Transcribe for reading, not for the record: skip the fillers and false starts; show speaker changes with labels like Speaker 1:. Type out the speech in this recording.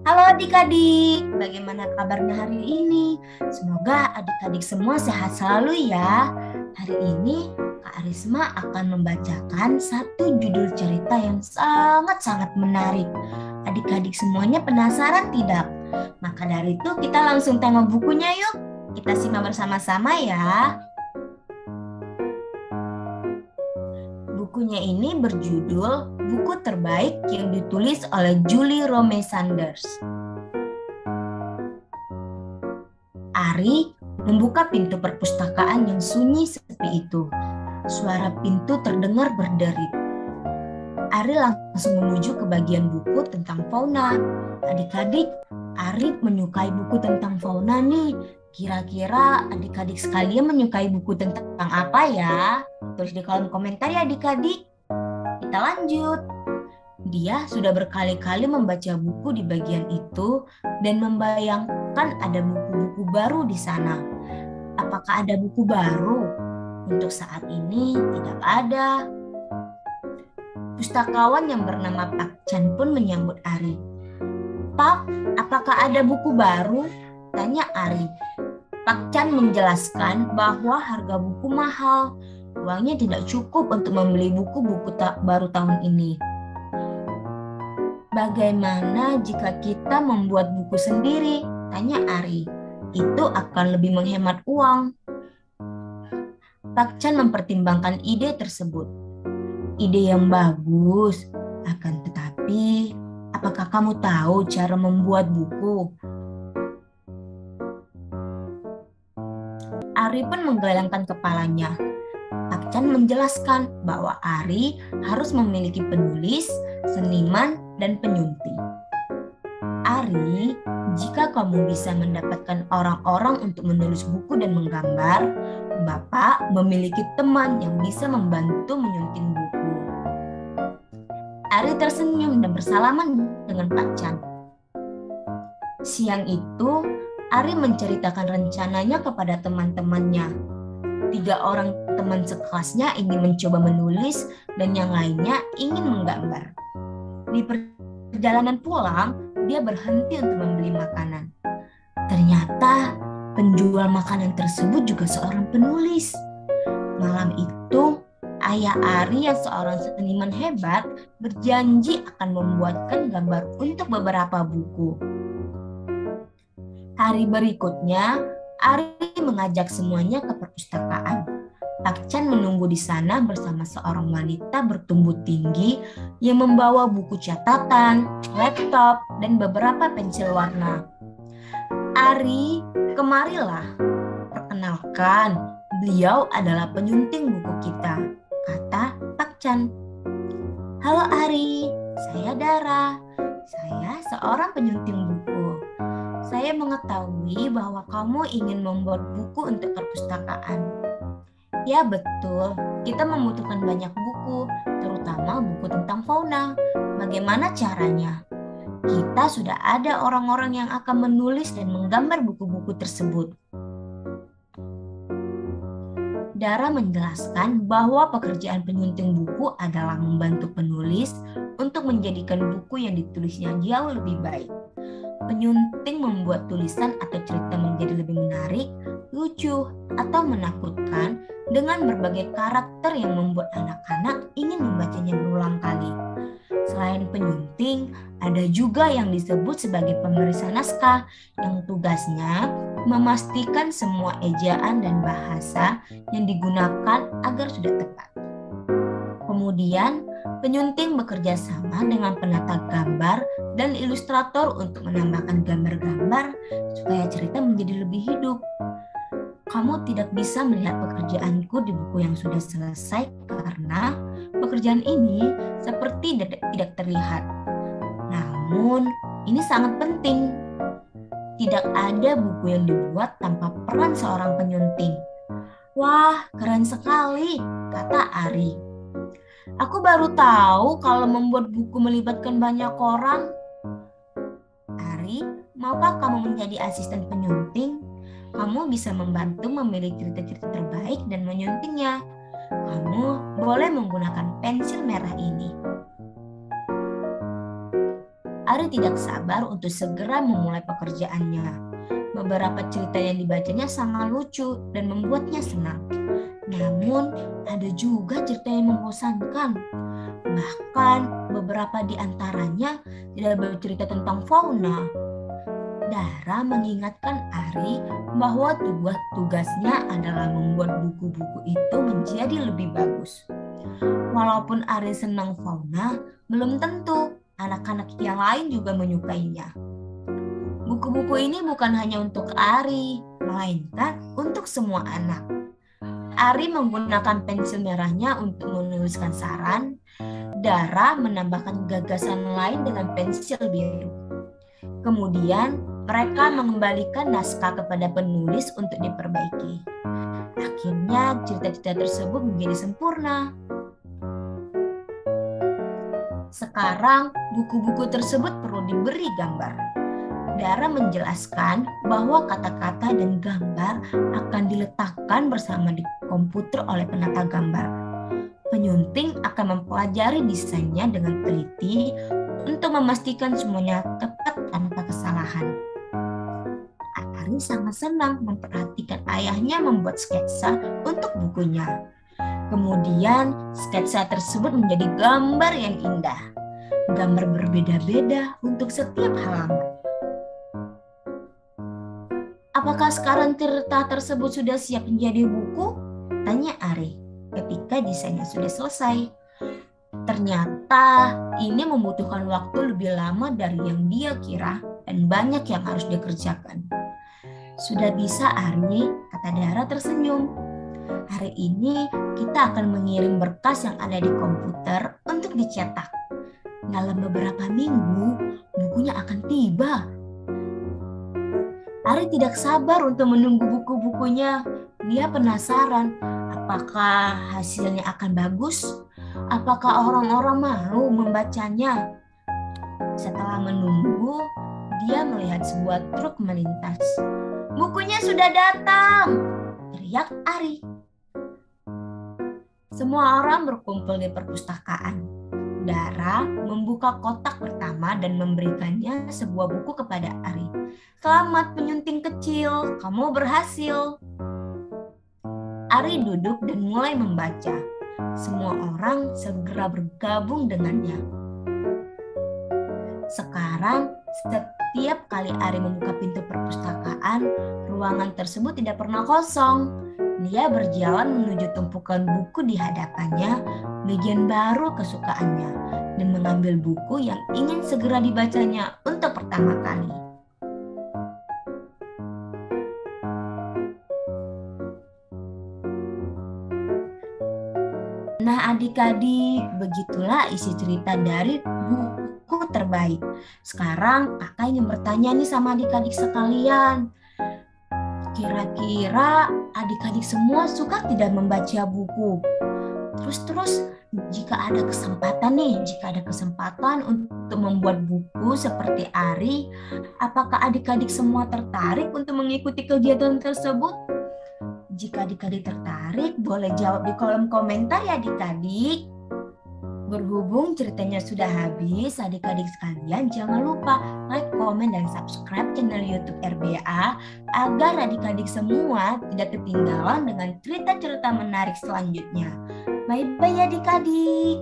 Speaker 1: Halo adik-adik, bagaimana kabarnya hari ini? Semoga adik-adik semua sehat selalu ya. Hari ini Kak Arisma akan membacakan satu judul cerita yang sangat-sangat menarik. Adik-adik semuanya penasaran tidak? Maka dari itu kita langsung tengok bukunya yuk. Kita simak bersama-sama ya. Bukunya ini berjudul Buku Terbaik yang ditulis oleh Julie Rome Sanders. Ari membuka pintu perpustakaan yang sunyi sepi itu. Suara pintu terdengar berderit. Ari langsung menuju ke bagian buku tentang fauna. Adik-adik, Ari menyukai buku tentang fauna nih. Kira-kira adik-adik sekalian menyukai buku tentang apa ya? Tulis di kolom komentar ya adik-adik. Kita lanjut. Dia sudah berkali-kali membaca buku di bagian itu dan membayangkan ada buku-buku baru di sana. Apakah ada buku baru? Untuk saat ini tidak ada. Pustakawan yang bernama Pak Chan pun menyambut Ari. Pak, apakah ada buku baru? Tanya Ari. Pak Chan menjelaskan bahwa harga buku mahal. Uangnya tidak cukup untuk membeli buku-buku baru tahun ini. Bagaimana jika kita membuat buku sendiri? Tanya Ari. Itu akan lebih menghemat uang. Pak Chan mempertimbangkan ide tersebut. Ide yang bagus. Akan tetapi, apakah kamu tahu cara membuat buku? Ari pun menggelengkan kepalanya. Pak Chan menjelaskan bahwa Ari harus memiliki penulis, seniman, dan penyunting. Ari, jika kamu bisa mendapatkan orang-orang untuk menulis buku dan menggambar, Bapak memiliki teman yang bisa membantu menyunting buku. Ari tersenyum dan bersalaman dengan Pak Chan. Siang itu, Ari menceritakan rencananya kepada teman-temannya. 3 orang teman sekelasnya ingin mencoba menulis dan yang lainnya ingin menggambar. Di perjalanan pulang, dia berhenti untuk membeli makanan. Ternyata penjual makanan tersebut juga seorang penulis. Malam itu, ayah Ari yang seorang seniman hebat berjanji akan membuatkan gambar untuk beberapa buku. Hari berikutnya, Ari mengajak semuanya ke perpustakaan. Pak Chan menunggu di sana bersama seorang wanita bertubuh tinggi yang membawa buku catatan, laptop, dan beberapa pensil warna. Ari, kemarilah. Perkenalkan, beliau adalah penyunting buku kita, kata Pak Chan. Halo Ari, saya Dara. Saya seorang penyunting buku. Saya mengetahui bahwa kamu ingin membuat buku untuk perpustakaan. Ya betul, kita membutuhkan banyak buku, terutama buku tentang fauna. Bagaimana caranya? Kita sudah ada orang-orang yang akan menulis dan menggambar buku-buku tersebut. Dara menjelaskan bahwa pekerjaan penyunting buku adalah membantu penulis untuk menjadikan buku yang ditulisnya jauh lebih baik. Penyunting membuat tulisan atau cerita menjadi lebih menarik, lucu, atau menakutkan dengan berbagai karakter yang membuat anak-anak ingin membacanya berulang kali. Selain penyunting, ada juga yang disebut sebagai pemeriksa naskah yang tugasnya memastikan semua ejaan dan bahasa yang digunakan agar sudah tepat. Kemudian, penyunting bekerja sama dengan penata gambar dan ilustrator untuk menambahkan gambar-gambar supaya cerita menjadi lebih hidup. Kamu tidak bisa melihat pekerjaanku di buku yang sudah selesai karena pekerjaan ini seperti tidak terlihat. Namun, ini sangat penting. Tidak ada buku yang dibuat tanpa peran seorang penyunting. Wah, keren sekali, kata Ari. Aku baru tahu kalau membuat buku melibatkan banyak orang. Ari, maukah kamu menjadi asisten penyunting? Kamu bisa membantu memilih cerita-cerita terbaik dan menyuntingnya. Kamu boleh menggunakan pensil merah ini. Ari tidak sabar untuk segera memulai pekerjaannya. Beberapa cerita yang dibacanya sangat lucu dan membuatnya senang. Namun, ada juga cerita yang membosankan. Bahkan, beberapa di antaranya tidak bercerita tentang fauna. Dara mengingatkan Ari bahwa tugasnya adalah membuat buku-buku itu menjadi lebih bagus. Walaupun Ari senang fauna, belum tentu anak-anak yang lain juga menyukainya. Buku-buku ini bukan hanya untuk Ari, melainkan untuk semua anak. Ari menggunakan pensil merahnya untuk menuliskan saran. Dara menambahkan gagasan lain dengan pensil biru. Kemudian, mereka mengembalikan naskah kepada penulis untuk diperbaiki. Akhirnya, cerita-cerita tersebut menjadi sempurna. Sekarang, buku-buku tersebut perlu diberi gambar. Dara menjelaskan bahwa kata-kata dan gambar akan diletakkan bersama di komputer oleh penata gambar. Penyunting akan mempelajari desainnya dengan teliti untuk memastikan semuanya tepat tanpa kesalahan. Ari sangat senang memperhatikan ayahnya membuat sketsa untuk bukunya. Kemudian, sketsa tersebut menjadi gambar yang indah. Gambar berbeda-beda untuk setiap halaman. Apakah sekarang cerita tersebut sudah siap menjadi buku? Tanya Ari ketika desainnya sudah selesai. Ternyata ini membutuhkan waktu lebih lama dari yang dia kira dan banyak yang harus dikerjakan. Sudah bisa, Ari, kata Dara tersenyum. Hari ini kita akan mengirim berkas yang ada di komputer untuk dicetak. Dalam beberapa minggu, bukunya akan tiba. Ari tidak sabar untuk menunggu buku-bukunya. Dia penasaran, apakah hasilnya akan bagus? Apakah orang-orang mau membacanya? Setelah menunggu, dia melihat sebuah truk melintas. Bukunya sudah datang, teriak Ari. Semua orang berkumpul di perpustakaan. Dara membuka kotak pertama dan memberikannya sebuah buku kepada Ari. Selamat penyunting kecil, kamu berhasil. Ari duduk dan mulai membaca. Semua orang segera bergabung dengannya. Sekarang, setiap kali Ari membuka pintu perpustakaan, ruangan tersebut tidak pernah kosong. Dia berjalan menuju tumpukan buku di hadapannya, bagian baru kesukaannya, dan mengambil buku yang ingin segera dibacanya untuk pertama kali. Nah adik-adik, begitulah isi cerita dari buku terbaik. Sekarang kakak ingin bertanya nih sama adik-adik sekalian. Kira-kira adik-adik semua suka tidak membaca buku? Terus jika ada kesempatan untuk membuat buku seperti Ari, apakah adik-adik semua tertarik untuk mengikuti kegiatan tersebut? Jika adik-adik tertarik, boleh jawab di kolom komentar ya adik-adik. Berhubung ceritanya sudah habis, adik-adik sekalian jangan lupa like, komen, dan subscribe channel YouTube RBA agar adik-adik semua tidak ketinggalan dengan cerita-cerita menarik selanjutnya. Bye-bye adik-adik.